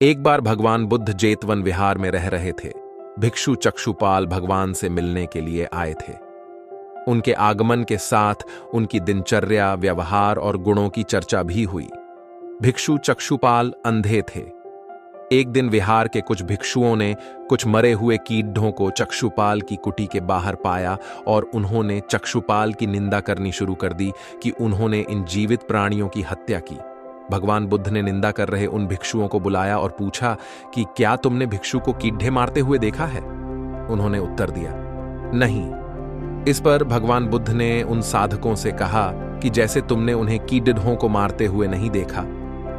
एक बार भगवान बुद्ध जेतवन विहार में रह रहे थे। भिक्षु चक्षुपाल भगवान से मिलने के लिए आए थे। उनके आगमन के साथ उनकी दिनचर्या, व्यवहार और गुणों की चर्चा भी हुई। भिक्षु चक्षुपाल अंधे थे। एक दिन विहार के कुछ भिक्षुओं ने कुछ मरे हुए कीड़ों को चक्षुपाल की कुटी के बाहर पाया और उन्होंने चक्षुपाल की निंदा करनी शुरू कर दी कि उन्होंने इन जीवित प्राणियों की हत्या की। भगवान बुद्ध ने निंदा कर रहे उन भिक्षुओं को बुलाया और पूछा कि क्या तुमने भिक्षु को कीड़े मारते हुए देखा है? उन्होंने उत्तर दिया, नहीं। इस पर भगवान बुद्ध ने उन साधकों से कहा कि जैसे तुमने उन्हें कीड़ों को मारते हुए नहीं देखा,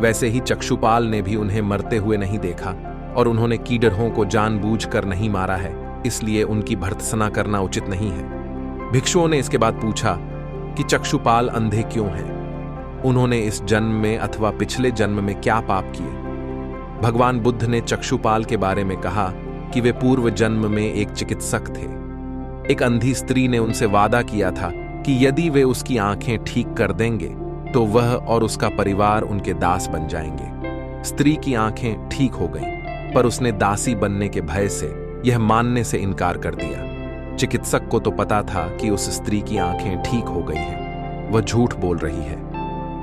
वैसे ही चक्षुपाल ने भी उन्हें मरते हुए नहीं देखा और उन्होंने कीड़ों को जानबूझकर नहीं मारा है, इसलिए उनकी भर्त्सना करना उचित नहीं है। भिक्षुओं ने इसके बाद पूछा कि चक्षुपाल अंधे क्यों हैं? उन्होंने इस जन्म में अथवा पिछले जन्म में क्या पाप किए? भगवान बुद्ध ने चक्षुपाल के बारे में कहा कि वे पूर्व जन्म में एक चिकित्सक थे। एक अंधी स्त्री ने उनसे वादा किया था कि यदि वे उसकी आंखें ठीक कर देंगे तो वह और उसका परिवार उनके दास बन जाएंगे। स्त्री की आंखें ठीक हो गईं, पर उसने दासी बनने के भय से यह मानने से इनकार कर दिया। चिकित्सक को तो पता था कि उस स्त्री की आंखें ठीक हो गई हैं, वह झूठ बोल रही है।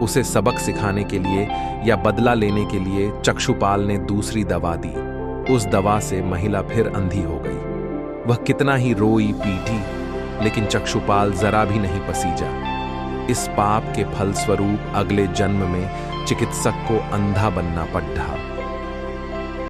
उसे सबक सिखाने के लिए या बदला लेने के लिए चक्षुपाल ने दूसरी दवा दी। उस दवा से महिला फिर अंधी हो गई। वह कितना ही रोई पीटी, लेकिन चक्षुपाल जरा भी नहीं पसीजा। इस पाप के फलस्वरूप अगले जन्म में चिकित्सक को अंधा बनना पड़ा।